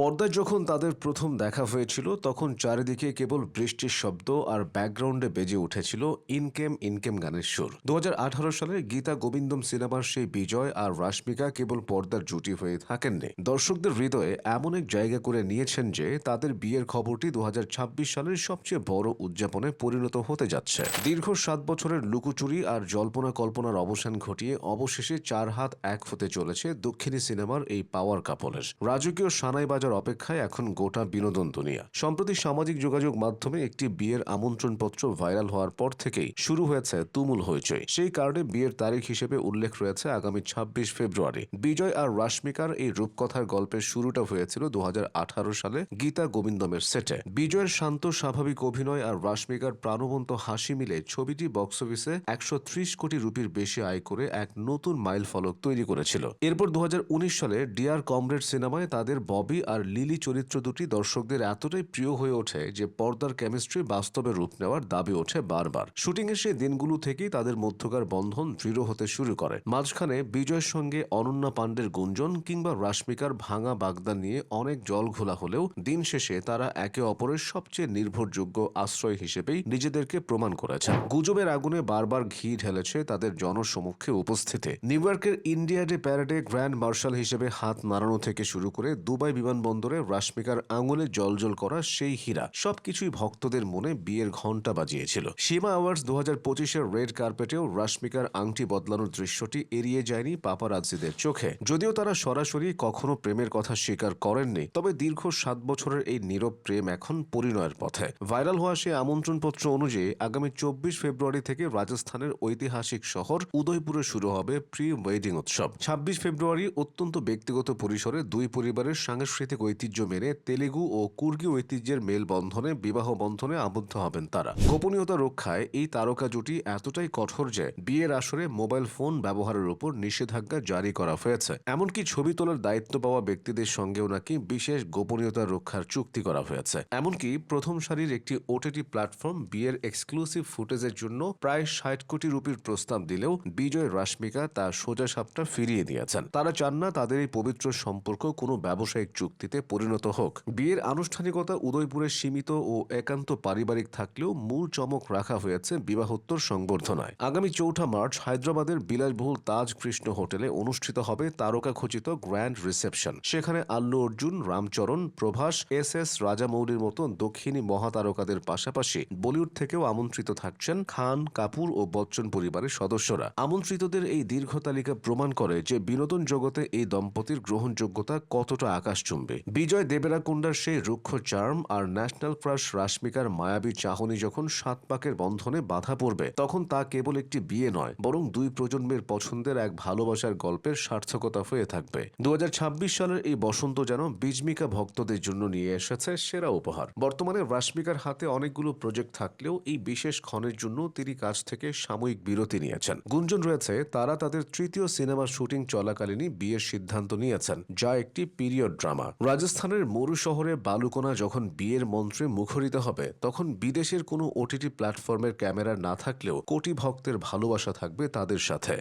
পর্দায় যখন তাদের প্রথম দেখা হয়েছিল তখন চারিদিকে কেবল বৃষ্টির শব্দ আর ব্যাকগ্রাউন্ডে বেজে উঠেছিল ইনকেম ইনকেম গানের সুর। 2018 সালের গীতা গোবিন্দম সিনেমার সেই বিজয় আর রাশমিকা কেবল পর্দার জুটি হয়ে থাকেননি, দর্শকদের হৃদয়ে এমন এক জায়গা করে নিয়েছেন যে তাদের বিয়ের খবরটি 2026 সালের সবচেয়ে বড় উদযাপনে পরিণত হতে যাচ্ছে। দীর্ঘ 7 বছরের লুকোচুরি আর জল্পনা কল্পনার অবসান ঘটিয়ে অবশেষে 4 হাত এক হতে চলেছে দক্ষিণী সিনেমার এই পাওয়ার কাপলের। রাজকীয় সানাই বাজার অপেক্ষায় এখন গোটা বিনোদন দুনিয়া। সম্প্রতি সামাজিক যোগাযোগ মাধ্যমে একটি বিয়ের আমন্ত্রণপত্র ভাইরাল হওয়ার পর থেকেই শুরু হয়েছে তুমুল হইচই। সেই কার্ডে বিয়ের তারিখ হিসেবে উল্লেখ রয়েছে আগামী 26 ফেব্রুয়ারি। বিজয় আর রাশমিকার এই রূপকথার গল্পের শুরুটা হয়েছিল 2018 সালে গীতা গোবিন্দমের সেটে। বিজয়ের শান্ত স্বাভাবিক অভিনয় আর রাশমিকার প্রাণবন্ত হাসি মিলে ছবিটি বক্স অফিসে 130 কোটি রুপির বেশি আয় করে এক নতুন মাইল ফলক তৈরি করেছিল। এরপর 2019 সালে ডিয়ার কমরেড সিনেমায় তাদের ববি আর লিলি চরিত্র দুটি দর্শকদের এতটাই প্রিয় হয়ে ওঠে যে পর্দার কেমিস্ট্রি বাস্তবে রূপ নেওয়ার দাবি ওঠে বারবার। শুটিংয়ের সেই দিনগুলো থেকেই তাদের মধ্যকার বন্ধন দৃঢ় হতে শুরু করে। মাঝখানে বিজয়ের সঙ্গে অনন্যা পাণ্ডের গুঞ্জন কিংবা রাশমিকার ভাঙা বাগদা নিয়ে অনেক জল ঘোলা হলেও দিন শেষে তারা একে অপরের সবচেয়ে নির্ভরযোগ্য আশ্রয় হিসেবেই নিজেদেরকে প্রমাণ করেছে। গুজবের আগুনে বারবার ঘি ঢেলেছে তাদের জনসমক্ষে উপস্থিতি। নিউ ইয়র্কের ইন্ডিয়া ডে প্যারেডে গ্র্যান্ড মার্শাল হিসেবে হাত নাড়ানো থেকে শুরু করে দুবাই বিমানবন্দরে রাশমিকার আঙুলে জলজল করা সেই হীরা সবকিছুই ভক্তদের মনে বিয়ের ঘণ্টা বাজিয়েছিল। সীমা অ্যাওয়ার্ডস 2025-এর রেড কার্পেটেও রাশমিকার আংটি বদলানোর দৃশ্যটি এড়িয়ে যায়নি পাপারাজ্জিদের চোখে। যদিও তারা সরাসরি কখনো প্রেমের কথা স্বীকার করেননি, তবে দীর্ঘ 7 বছরের এই নীরব প্রেম এখন পরিণয়ের পথে। ভাইরাল হওয়া সেই আমন্ত্রণপত্র অনুযায়ী আগামী 24 ফেব্রুয়ারি থেকে রাজস্থানের ঐতিহাসিক শহর উদয়পুরে শুরু হবে প্রি ওয়েডিং উৎসব। 26 ফেব্রুয়ারি অত্যন্ত ব্যক্তিগত পরিসরে দুই পরিবারের সাংস্কৃতিক ঐতিহ্য মেনে তেলেগু ও কুর্গি ঐতিহ্যের মেলবন্ধনে বিবাহ বন্ধনে আবদ্ধ হবেন তারা। গোপনীয়তা রক্ষায় এই তারকা জুটি এতটাই কঠোর যে বিয়ের আসরে মোবাইল ফোন ব্যবহারের উপর নিষেধাজ্ঞা জারি করা হয়েছে। এমনকি ছবি তোলার দায়িত্ব পাওয়া ব্যক্তিদের সঙ্গেও নাকি বিশেষ গোপনীয়তা রক্ষার চুক্তি করা হয়েছে। এমনকি প্রথম সারির একটি ওটিটি প্ল্যাটফর্ম বিয়ের এক্সক্লুসিভ ফুটেজের জন্য প্রায় 60 কোটি রুপির প্রস্তাব দিলেও বিজয় রাশমিকা তা সোজা সাপটা ফিরিয়ে দিয়েছেন। তারা চান না তাদের এই পবিত্র সম্পর্ক কোনো ব্যবসায়িক চুক্তিতে পরিণত হোক। বিয়ের আনুষ্ঠানিকতা উদয়পুরে সীমিত ও একান্ত পারিবারিক থাকলেও মূল চমক রাখা হয়েছে বিবাহোত্তর সংবর্ধনায়। আগামী 4 মার্চ হায়দ্রাবাদের বিলাসবহুল তাজ কৃষ্ণ হোটেলে অনুষ্ঠিত হবে তারকা খচিত গ্র্যান্ড রিসেপশন। সেখানে আল্লু অর্জুন, রামচরণ, প্রভাস, এস রাজামৌলির মতো দক্ষিণী মহাতারকাদের পাশাপাশি বলিউড থেকেও আমন্ত্রিত থাকছেন খান, কাপুর ও বচ্চন পরিবারের সদস্যরা। আমন্ত্রিতদের এই দীর্ঘ তালিকা প্রমাণ করে যে বিনোদন জগতে এই দম্পতির গ্রহণযোগ্যতা কতটা আকাশচুম্বী। বিজয় দেবেরাকুন্ডার সেই রুক্ষ চার্ম আর ন্যাশনাল ক্রাশ রাশমিকার মায়াবী চাহনি যখন 7 পাকের বন্ধনে বাধা পড়বে, তখন তা কেবল একটি বিয়ে নয়, বরং দুই প্রজন্মের পছন্দের এক ভালোবাসার গল্পের সার্থকতা হয়ে থাকবে। 2026 সালের এই বসন্ত যেন বীজমিকা ভক্তদের জন্য নিয়ে এসেছে সেরা উপহার। বর্তমানে রাশমিকার হাতে অনেকগুলো প্রজেক্ট থাকলেও এই বিশেষ ক্ষণের জন্য তিনি কাজ থেকে সাময়িক বিরতি নিয়েছেন। গুঞ্জন রয়েছে তারা তাদের তৃতীয় সিনেমার শুটিং চলাকালীনই বিয়ের সিদ্ধান্ত নিয়েছেন, যা একটি পিরিয়ড ড্রামা। রাজস্থানের মরু শহরে বালুকোনা যখন বিয়ের মন্ত্রে মুখরিত হবে, তখন বিদেশের কোনো ওটিটি প্ল্যাটফর্মের ক্যামেরা না থাকলেও কোটি ভক্তের ভালোবাসা থাকবে তাদের সাথে।